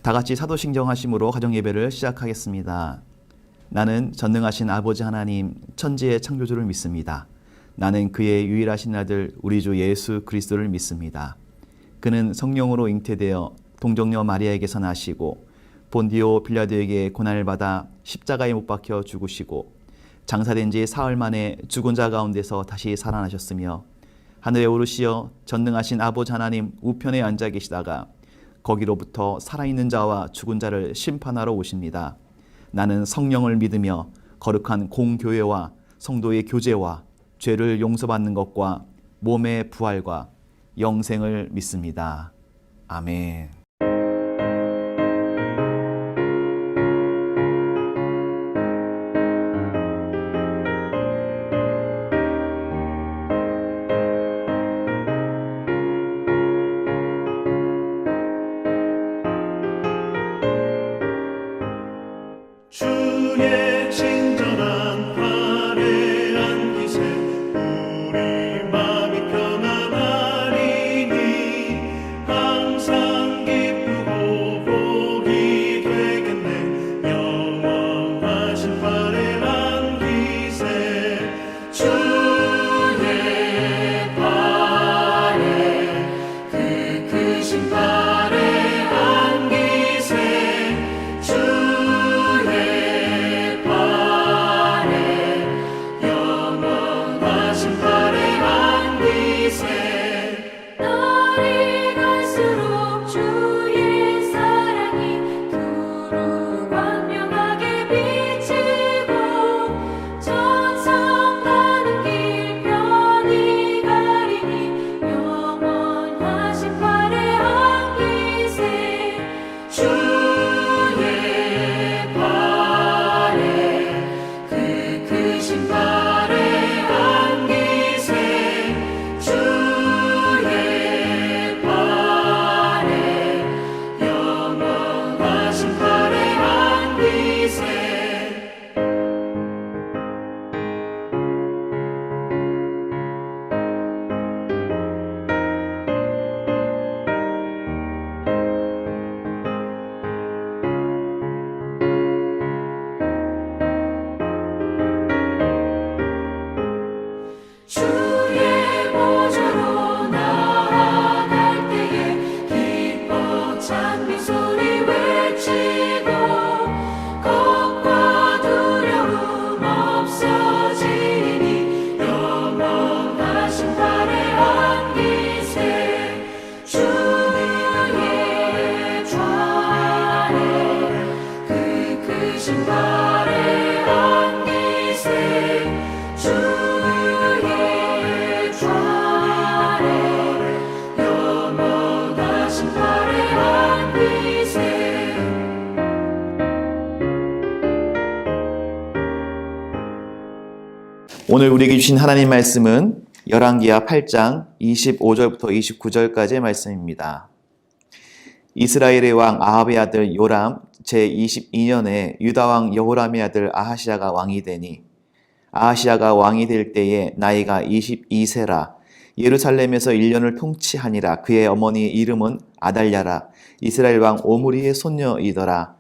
다 같이 사도신경 하심으로 가정예배를 시작하겠습니다. 나는 전능하신 아버지 하나님 천지의 창조주를 믿습니다. 나는 그의 유일하신 아들 우리 주 예수 그리스도를 믿습니다. 그는 성령으로 잉태되어 동정녀 마리아에게서 나시고 본디오 빌라도에게 고난을 받아 십자가에 못 박혀 죽으시고 장사된 지 사흘 만에 죽은 자 가운데서 다시 살아나셨으며 하늘에 오르시어 전능하신 아버지 하나님 우편에 앉아 계시다가 거기로부터 살아있는 자와 죽은 자를 심판하러 오십니다. 나는 성령을 믿으며 거룩한 공교회와 성도의 교제와 죄를 용서받는 것과 몸의 부활과 영생을 믿습니다. 아멘. 주의 친절한 팔에 안기세 우리 마음이 편안하리니 항상 기쁘고 복이 되겠네. 영원하신 팔에 안기세 주의 팔에 그 크신 팔에 안기세 주의 보좌로 나아갈 때에 기뻐 찬미 소리 외치고 걱과 두려움 없어지니 영원하신 팔에 안기세 주의 좌에 그 크신 팔에 안기세 오늘 우리에게 주신 하나님 말씀은 열왕기하 8장 25절부터 29절까지의 말씀입니다. 이스라엘의 왕 아합의 아들 요람 제22년에 유다 왕 여호람의 아들 아하시야가 왕이 되니 아하시야가 왕이 될 때에 나이가 22세라 예루살렘에서 1년을 통치하니라. 그의 어머니 이름은 아달랴라. 이스라엘 왕 오므리의 손녀이더라.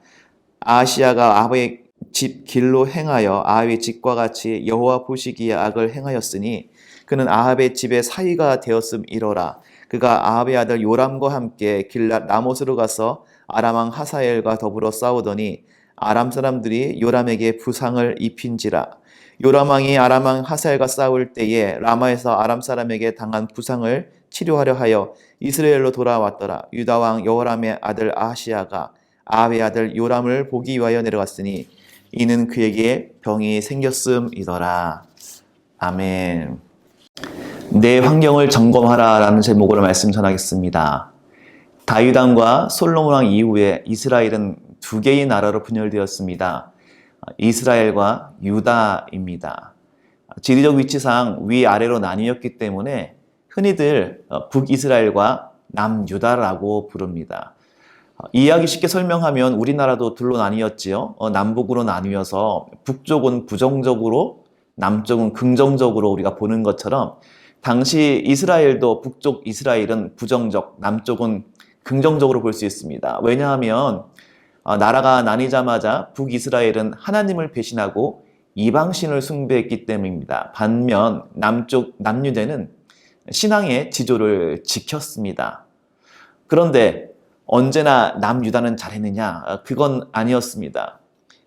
아하시야가 아합의 집 길로 행하여 아합의 집과 같이 여호와 보시기에 악을 행하였으니 그는 아합의 집의 사위가 되었음이로라. 그가 아합의 아들 요람과 함께 길랏 라못으로 가서 아람 왕 하사엘과 더불어 싸우더니 아람 사람들이 요람에게 부상을 입힌지라. 요람 왕이 아람 왕 하사엘과 싸울 때에 라마에서 아람 사람에게 당한 부상을 치료하려 하여 이스라엘로 돌아왔더라. 유다 왕 여호람의 아들 아하시야가 아합의 아들 요람을 보기 위하여 내려갔으니 이는 그에게 병이 생겼음이더라. 아멘. 내 환경을 점검하라 라는 제목으로 말씀 전하겠습니다. 다윗 왕과 솔로몬 왕 이후에 이스라엘은 두 개의 나라로 분열되었습니다. 이스라엘과 유다입니다. 지리적 위치상 위아래로 나뉘었기 때문에 흔히들 북이스라엘과 남유다라고 부릅니다. 이해하기 쉽게 설명하면 우리나라도 둘로 나뉘었지요. 남북으로 나뉘어서 북쪽은 부정적으로 남쪽은 긍정적으로 우리가 보는 것처럼 당시 이스라엘도 북쪽 이스라엘은 부정적, 남쪽은 긍정적으로 볼 수 있습니다. 왜냐하면 나라가 나뉘자마자 북이스라엘은 하나님을 배신하고 이방신을 숭배했기 때문입니다. 반면 남쪽 남유대는 신앙의 지조를 지켰습니다. 그런데 언제나 남유다는 잘했느냐? 그건 아니었습니다.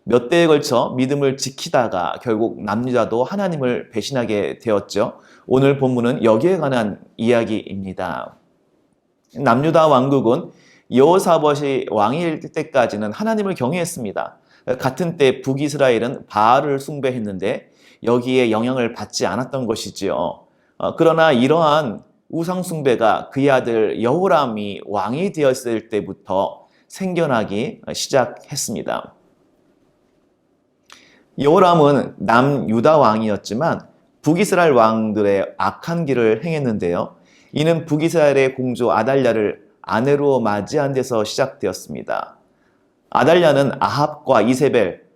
몇 대에 걸쳐 믿음을 지키다가 결국 남유다도 하나님을 배신하게 되었죠. 오늘 본문은 여기에 관한 이야기입니다. 남유다 왕국은 여호사밧이 왕일 때까지는 하나님을 경외했습니다. 같은 때 북이스라엘은 바알을 숭배했는데 여기에 영향을 받지 않았던 것이지요. 그러나 이러한 우상 숭배가 그의 아들 여호람이 왕이 되었을 때부터 생겨나기 시작했습니다. 여호람은 남유다 왕이었지만 북이스라엘 왕들의 악한 길을 행했는데요. 이는 북이스라엘의 공주 아달랴를 아내로 맞이한 데서 시작되었습니다. 아달랴는 아합과 이세벨,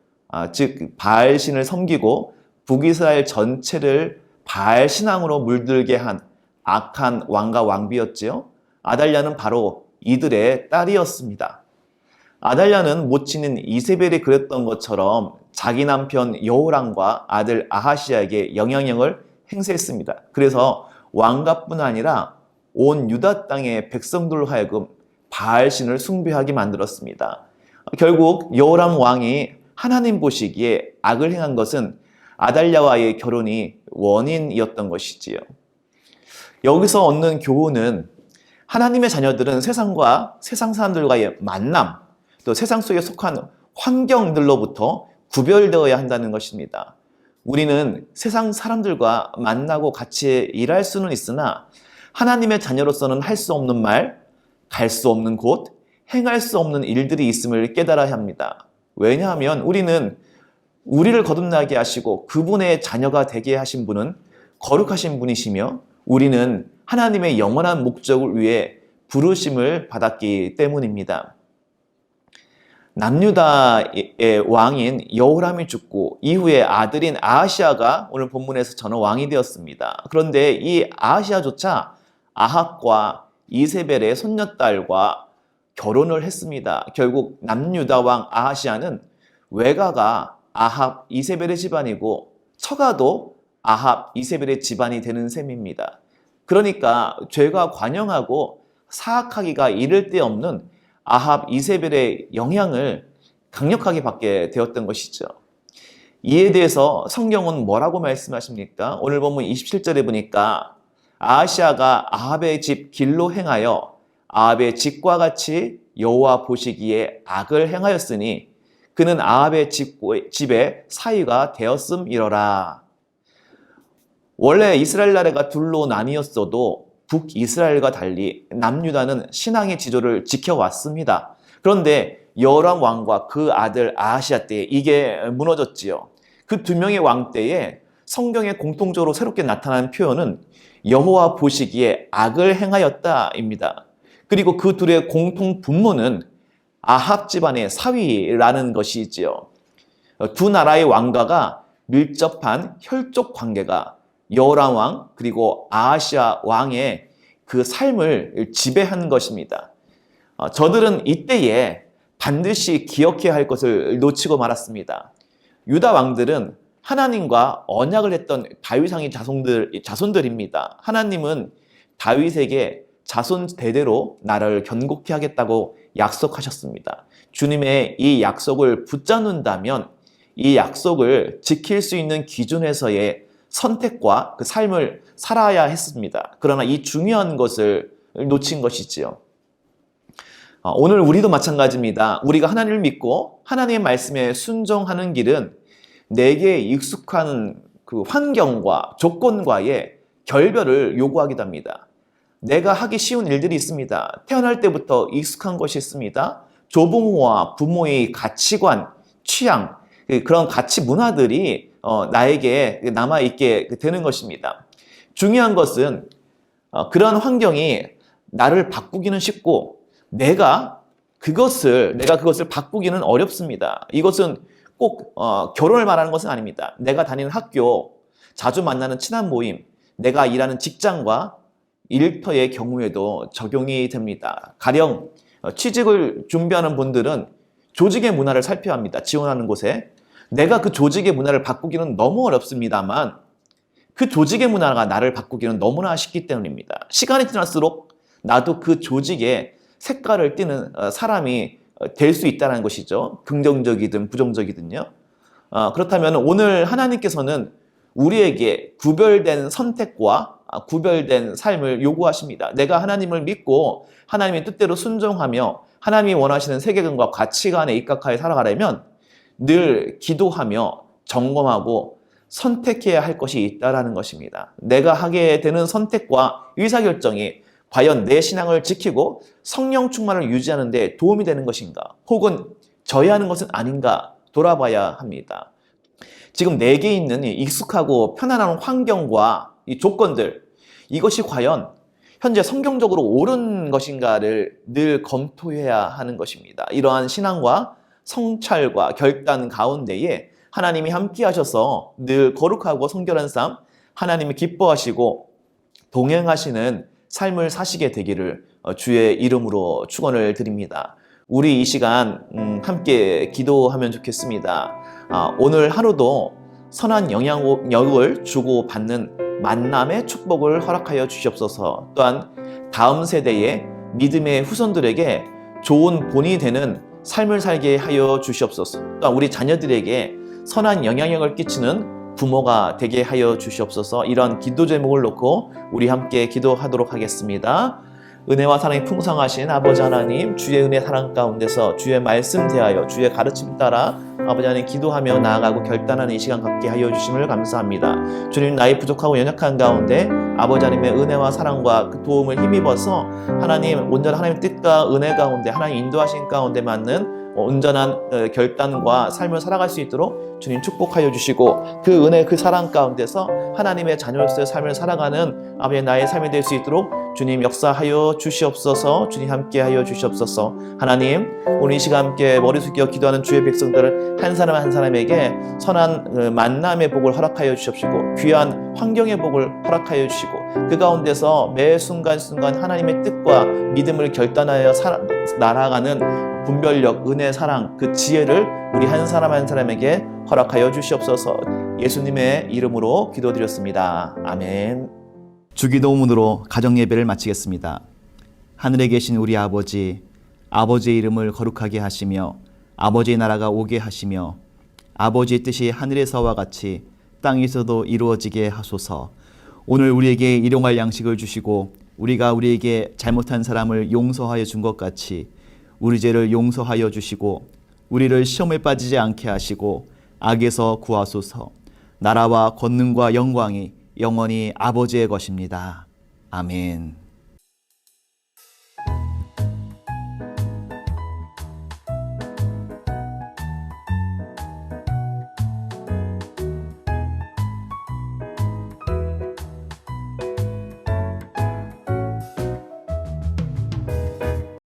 즉 바알신을 섬기고 북이스라엘 전체를 바알 신앙으로 물들게 한 악한 왕과 왕비였지요. 아달랴는 바로 이들의 딸이었습니다. 아달랴는 모친인 이세벨이 그랬던 것처럼 자기 남편 여호람과 아들 아하시아에게 영향력을 행사했습니다. 그래서 왕가뿐 아니라 온 유다 땅의 백성들로 하여금 바알신을 숭배하게 만들었습니다. 결국 여호람 왕이 하나님 보시기에 악을 행한 것은 아달랴와의 결혼이 원인이었던 것이지요. 여기서 얻는 교훈은 하나님의 자녀들은 세상과 세상 사람들과의 만남, 또 세상 속에 속한 환경들로부터 구별되어야 한다는 것입니다. 우리는 세상 사람들과 만나고 같이 일할 수는 있으나 하나님의 자녀로서는 할 수 없는 말, 갈 수 없는 곳, 행할 수 없는 일들이 있음을 깨달아야 합니다. 왜냐하면 우리는 우리를 거듭나게 하시고 그분의 자녀가 되게 하신 분은 거룩하신 분이시며 우리는 하나님의 영원한 목적을 위해 부르심을 받았기 때문입니다. 남유다의 왕인 여호람이 죽고 이후에 아들인 아하시아가 오늘 본문에서 저는 왕이 되었습니다. 그런데 이 아하시아조차 아합과 이세벨의 손녀딸과 결혼을 했습니다. 결국 남유다 왕 아하시아는 외가가 아합, 이세벨의 집안이고 처가도 아합, 이세벨의 집안이 되는 셈입니다. 그러니까 죄가 관영하고 사악하기가 이를 데 없는 아합, 이세벨의 영향을 강력하게 받게 되었던 것이죠. 이에 대해서 성경은 뭐라고 말씀하십니까? 오늘 본문 27절에 보니까 아하시아가 아합의 집 길로 행하여 아합의 집과 같이 여호와 보시기에 악을 행하였으니 그는 아합의 집에 사위가 되었음이러라. 원래 이스라엘 나라가 둘로 나뉘었어도 북이스라엘과 달리 남유다는 신앙의 지조를 지켜왔습니다. 그런데 여호람 왕과 그 아들 아하시아 때에 이게 무너졌지요. 그 두 명의 왕 때에 성경에 공통적으로 새롭게 나타난 표현은 여호와 보시기에 악을 행하였다입니다. 그리고 그 둘의 공통 분모는 아합 집안의 사위라는 것이지요. 두 나라의 왕가가 밀접한 혈족 관계가 여호람 왕 그리고 아하시아 왕의 그 삶을 지배한 것입니다. 저들은 이때에 반드시 기억해야 할 것을 놓치고 말았습니다. 유다 왕들은 하나님과 언약을 했던 다윗왕의 자손들입니다. 하나님은 다윗에게 자손 대대로 나라를 견고케 하겠다고 약속하셨습니다. 주님의 이 약속을 붙잡는다면 이 약속을 지킬 수 있는 기준에서의 선택과 그 삶을 살아야 했습니다. 그러나 이 중요한 것을 놓친 것이지요. 오늘 우리도 마찬가지입니다. 우리가 하나님을 믿고 하나님의 말씀에 순종하는 길은 내게 익숙한 그 환경과 조건과의 결별을 요구하기도 합니다. 내가 하기 쉬운 일들이 있습니다. 태어날 때부터 익숙한 것이 있습니다. 조부모와 부모의 가치관, 취향, 그런 가치 문화들이 나에게 남아있게 되는 것입니다. 중요한 것은 그런 환경이 나를 바꾸기는 쉽고 내가 그것을 바꾸기는 어렵습니다. 이것은 꼭 결혼을 말하는 것은 아닙니다. 내가 다니는 학교, 자주 만나는 친한 모임, 내가 일하는 직장과 일터의 경우에도 적용이 됩니다. 가령 취직을 준비하는 분들은 조직의 문화를 살펴야 합니다. 지원하는 곳에. 내가 그 조직의 문화를 바꾸기는 너무 어렵습니다만 그 조직의 문화가 나를 바꾸기는 너무나 쉽기 때문입니다. 시간이 지날수록 나도 그 조직의 색깔을 띠는 사람이 될 수 있다는 것이죠. 긍정적이든 부정적이든요. 그렇다면 오늘 하나님께서는 우리에게 구별된 선택과 구별된 삶을 요구하십니다. 내가 하나님을 믿고 하나님의 뜻대로 순종하며 하나님이 원하시는 세계관과 가치관에 입각하여 살아가려면 늘 기도하며 점검하고 선택해야 할 것이 있다는 것입니다. 내가 하게 되는 선택과 의사결정이 과연 내 신앙을 지키고 성령 충만을 유지하는 데 도움이 되는 것인가? 혹은 져야 하는 것은 아닌가? 돌아봐야 합니다. 지금 내게 있는 이 익숙하고 편안한 환경과 이 조건들, 이것이 과연 현재 성경적으로 옳은 것인가를 늘 검토해야 하는 것입니다. 이러한 신앙과 성찰과 결단 가운데에 하나님이 함께 하셔서 늘 거룩하고 성결한 삶, 하나님이 기뻐하시고 동행하시는 삶을 사시게 되기를 주의 이름으로 축원을 드립니다. 우리 이 시간 함께 기도하면 좋겠습니다. 오늘 하루도 선한 영향력을 주고받는 만남의 축복을 허락하여 주시옵소서. 또한 다음 세대의 믿음의 후손들에게 좋은 본이 되는 삶을 살게 하여 주시옵소서. 또한 우리 자녀들에게 선한 영향력을 끼치는 부모가 되게 하여 주시옵소서. 이런 기도 제목을 놓고 우리 함께 기도하도록 하겠습니다. 은혜와 사랑이 풍성하신 아버지 하나님, 주의 은혜 사랑 가운데서 주의 말씀 대하여 주의 가르침 따라 아버지 하나님 기도하며 나아가고 결단하는 이 시간 갖게 하여 주심을 감사합니다. 주님, 나의 부족하고 연약한 가운데 아버지 하나님의 은혜와 사랑과 그 도움을 힘입어서 하나님 온전한 하나님의 뜻과 은혜 가운데 하나님 인도하신 가운데 맞는 온전한 결단과 삶을 살아갈 수 있도록 주님 축복하여 주시고 그 은혜 그 사랑 가운데서 하나님의 자녀로서의 삶을 살아가는 아버지 나의 삶이 될 수 있도록 주님 역사하여 주시옵소서. 주님 함께하여 주시옵소서. 하나님 오늘 이 시간 함께 머리 숙여 기도하는 주의 백성들 한 사람 한 사람에게 선한 만남의 복을 허락하여 주시옵시고 귀한 환경의 복을 허락하여 주시고 그 가운데서 매 순간순간 하나님의 뜻과 믿음을 결단하여 날아가는 분별력, 은혜, 사랑, 그 지혜를 우리 한 사람 한 사람에게 허락하여 주시옵소서. 예수님의 이름으로 기도드렸습니다. 아멘. 주기도문으로 가정예배를 마치겠습니다. 하늘에 계신 우리 아버지, 아버지의 이름을 거룩하게 하시며 아버지의 나라가 오게 하시며 아버지의 뜻이 하늘에서와 같이 땅에서도 이루어지게 하소서. 오늘 우리에게 일용할 양식을 주시고 우리가 우리에게 잘못한 사람을 용서하여 준 것 같이 우리 죄를 용서하여 주시고 우리를 시험에 빠지지 않게 하시고 악에서 구하소서. 나라와 권능과 영광이 영원히 아버지의 것입니다. 아멘.